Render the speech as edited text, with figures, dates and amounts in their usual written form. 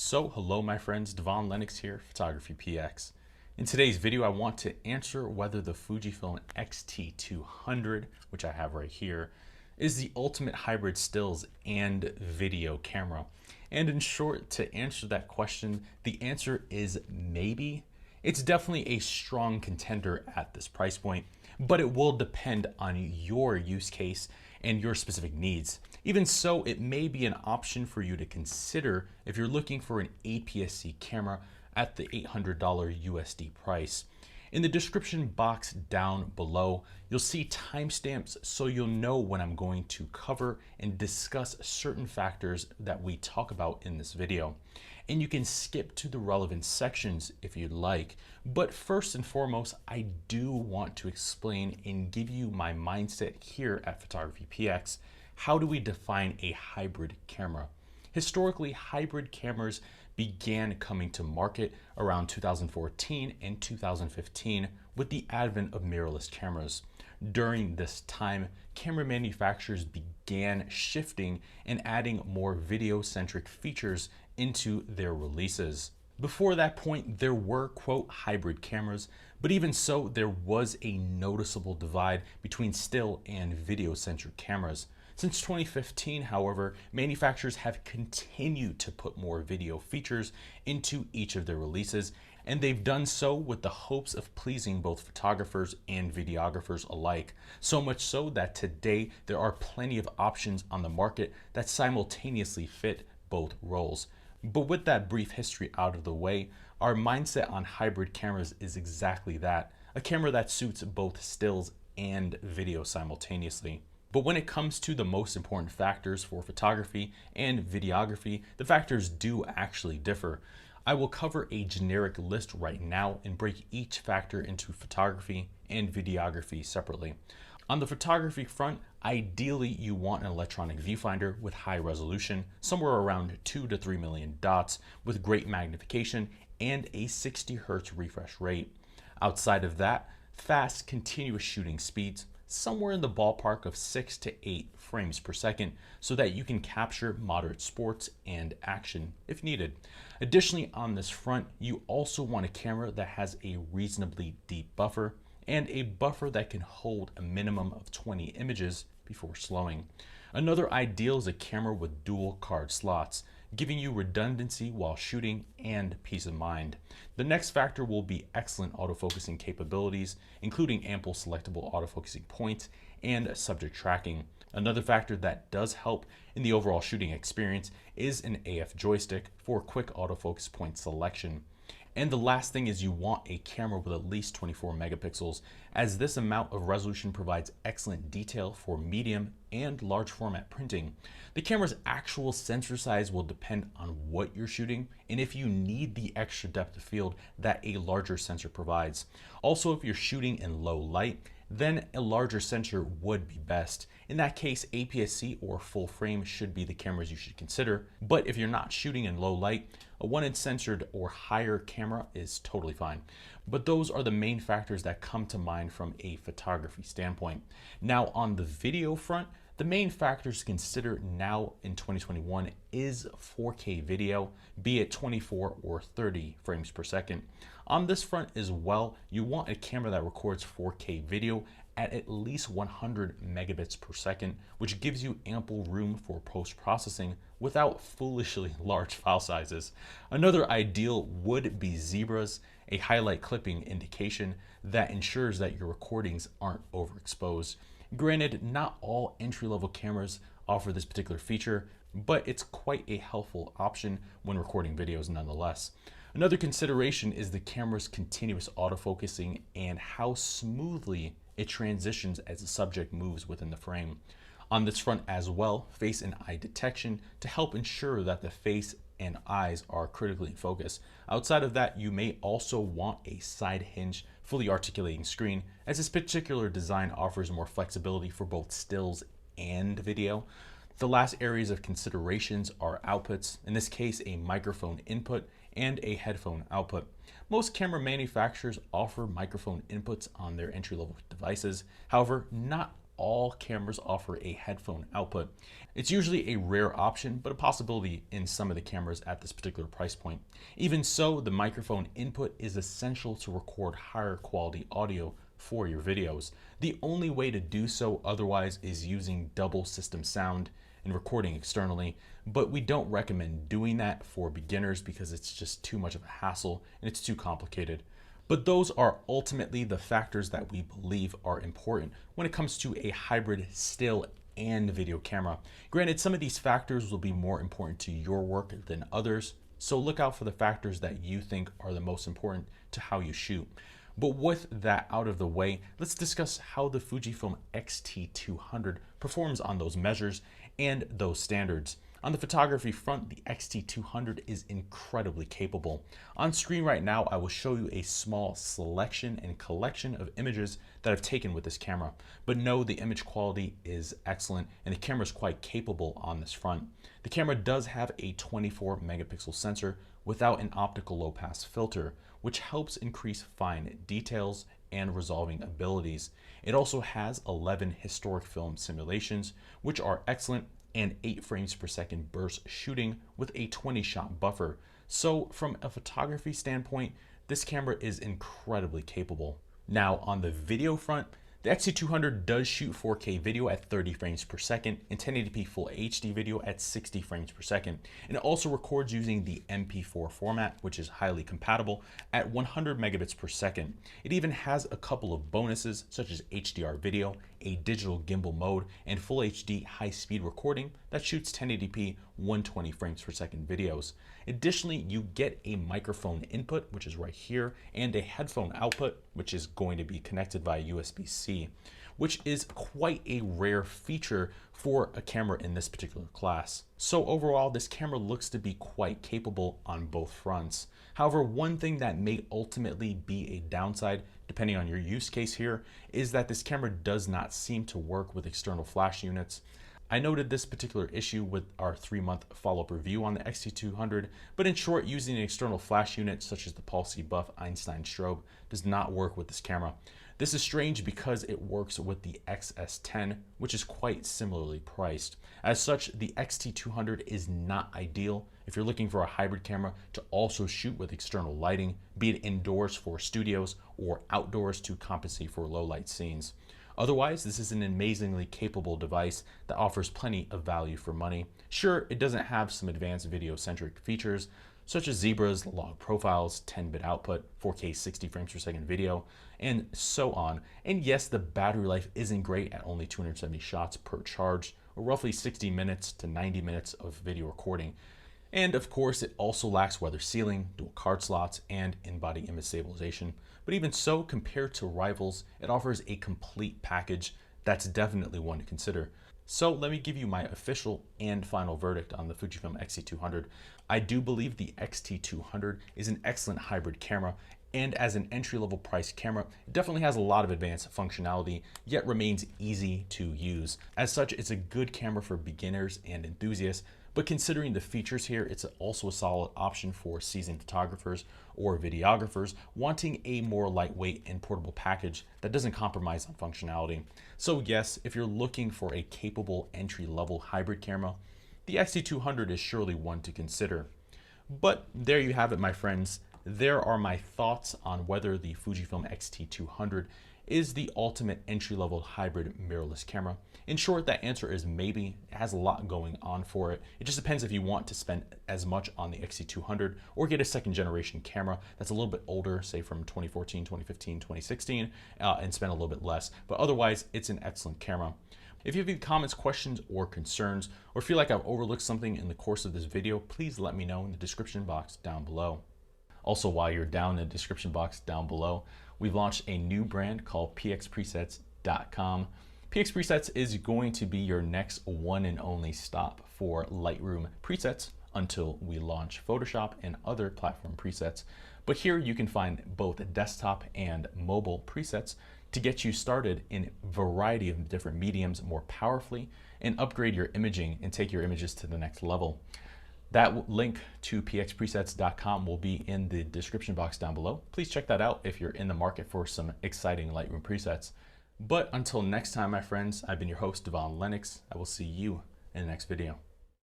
So hello my friends, Devaun Lennox here, PhotographyPX. In today's video I want to answer whether the Fujifilm X-T200, which I have right here, is the ultimate hybrid stills and video camera. And in short, to answer that question, the answer is maybe. It's definitely a strong contender at this price point, but it will depend on your use case and your specific needs. Even so, it may be an option for you to consider if you're looking for an APS-C camera at the $800 USD price. In the description box down below, you'll see timestamps so you'll know when I'm going to cover and discuss certain factors that we talk about in this video. And you can skip to the relevant sections if you'd like. But first and foremost, I do want to explain and give you my mindset here at PhotographyPX. How do we define a hybrid camera? Historically, hybrid cameras began coming to market around 2014 and 2015 with the advent of mirrorless cameras. During this time, camera manufacturers began shifting and adding more video-centric features into their releases. Before that point, there were, quote, hybrid cameras, but even so, there was a noticeable divide between still and video-centric cameras. Since 2015, however, manufacturers have continued to put more video features into each of their releases, and they've done so with the hopes of pleasing both photographers and videographers alike. So much so that today there are plenty of options on the market that simultaneously fit both roles. But with that brief history out of the way, our mindset on hybrid cameras is exactly that, a camera that suits both stills and video simultaneously. But when it comes to the most important factors for photography and videography, the factors do actually differ. I will cover a generic list right now and break each factor into photography and videography separately. On the photography front, ideally you want an electronic viewfinder with high resolution, somewhere around 2 to 3 million dots with great magnification and a 60 Hz refresh rate. Outside of that, fast continuous shooting speeds, somewhere in the ballpark of 6 to 8 frames per second so that you can capture moderate sports and action if needed. Additionally, on this front, you also want a camera that has a reasonably deep buffer and a buffer that can hold a minimum of 20 images before slowing. Another ideal is a camera with dual card slots, giving you redundancy while shooting and peace of mind. The next factor will be excellent autofocusing capabilities, including ample selectable autofocusing points and subject tracking. Another factor that does help in the overall shooting experience is an AF joystick for quick autofocus point selection. And the last thing is you want a camera with at least 24 megapixels, as this amount of resolution provides excellent detail for medium and large format printing. The camera's actual sensor size will depend on what you're shooting and if you need the extra depth of field that a larger sensor provides. Also, if you're shooting in low light, then a larger sensor would be best. In that case, APS-C or full frame should be the cameras you should consider. But if you're not shooting in low light, a 1-inch sensored or higher camera is totally fine. But those are the main factors that come to mind from a photography standpoint. Now on the video front, the main factors to consider now in 2021 is 4K video, be it 24 or 30 frames per second. On this front as well, you want a camera that records 4K video at least 100 megabits per second, which gives you ample room for post-processing without foolishly large file sizes. Another ideal would be zebras, a highlight clipping indication that ensures that your recordings aren't overexposed. Granted, not all entry-level cameras offer this particular feature, but it's quite a helpful option when recording videos nonetheless. Another consideration is the camera's continuous autofocusing and how smoothly it transitions as the subject moves within the frame. On this front as well, face and eye detection to help ensure that the face and eyes are critically in focus. Outside of that, you may also want a side hinge fully articulating screen, as this particular design offers more flexibility for both stills and video. The last areas of considerations are outputs, in this case a microphone input and a headphone output. Most camera manufacturers offer microphone inputs on their entry-level devices. However, not all cameras offer a headphone output. It's usually a rare option, but a possibility in some of the cameras at this particular price point. Even so, the microphone input is essential to record higher quality audio for your videos. The only way to do so otherwise is using double system sound and recording externally, but we don't recommend doing that for beginners because it's just too much of a hassle and it's too complicated. But those are ultimately the factors that we believe are important when it comes to a hybrid still and video camera. Granted, some of these factors will be more important to your work than others, so look out for the factors that you think are the most important to how you shoot. But with that out of the way, let's discuss how the Fujifilm X-T200 performs on those measures and those standards. On the photography front, the X-T200 is incredibly capable. On screen right now, I will show you a small selection and collection of images that I've taken with this camera. But no, the image quality is excellent and the camera is quite capable on this front. The camera does have a 24 megapixel sensor without an optical low pass filter, which helps increase fine details and resolving abilities. It also has 11 historic film simulations, which are excellent, and 8 frames per second burst shooting with a 20 shot buffer. So from a photography standpoint, this camera is incredibly capable. Now on the video front, the X-T200 does shoot 4K video at 30 frames per second and 1080p full HD video at 60 frames per second. And it also records using the MP4 format, which is highly compatible at 100 megabits per second. It even has a couple of bonuses such as HDR video, a digital gimbal mode, and full HD high-speed recording that shoots 1080p 120 frames per second videos. Additionally, you get a microphone input, which is right here, and a headphone output, which is going to be connected via USB-C, which is quite a rare feature for a camera in this particular class. So overall, this camera looks to be quite capable on both fronts. However, one thing that may ultimately be a downside, depending on your use case here, is that this camera does not seem to work with external flash units. I noted this particular issue with our 3-month follow-up review on the X-T200, but in short, using an external flash unit such as the Palsy Buff Einstein strobe does not work with this camera. This is strange because it works with the XS10, which is quite similarly priced. As such, the X-T200 is not ideal if you're looking for a hybrid camera to also shoot with external lighting, be it indoors for studios or outdoors to compensate for low light scenes. Otherwise, this is an amazingly capable device that offers plenty of value for money. Sure, it doesn't have some advanced video-centric features such as zebras, log profiles, 10-bit output, 4K 60 frames per second video, and so on. And yes, the battery life isn't great at only 270 shots per charge, or roughly 60 minutes to 90 minutes of video recording. And of course, it also lacks weather sealing, dual card slots, and in-body image stabilization. But even so, compared to rivals, it offers a complete package that's definitely one to consider. So let me give you my official and final verdict on the Fujifilm X-T200. I do believe the X-T200 is an excellent hybrid camera, and as an entry-level price camera, it definitely has a lot of advanced functionality, yet remains easy to use. As such, it's a good camera for beginners and enthusiasts, but considering the features here, it's also a solid option for seasoned photographers or videographers wanting a more lightweight and portable package that doesn't compromise on functionality. So yes, if you're looking for a capable entry-level hybrid camera, the X-T200 is surely one to consider. But there you have it, my friends. There are my thoughts on whether the Fujifilm X-T200 is the ultimate entry-level hybrid mirrorless camera. In short, that answer is maybe. It has a lot going on for it. It just depends if you want to spend as much on the X-T200 or get a second generation camera that's a little bit older, say from 2014, 2015, 2016, and spend a little bit less. But otherwise, it's an excellent camera. If you have any comments, questions, or concerns, or feel like I've overlooked something in the course of this video, please let me know in the description box down below. Also, while you're down in the description box down below, we've launched a new brand called pxpresets.com. PX Presets is going to be your next one and only stop for Lightroom presets until we launch Photoshop and other platform presets. But here you can find both desktop and mobile presets to get you started in a variety of different mediums more powerfully and upgrade your imaging and take your images to the next level. That link to pxpresets.com will be in the description box down below. Please check that out if you're in the market for some exciting Lightroom presets. But until next time, my friends, I've been your host, Devaun Lennox. I will see you in the next video.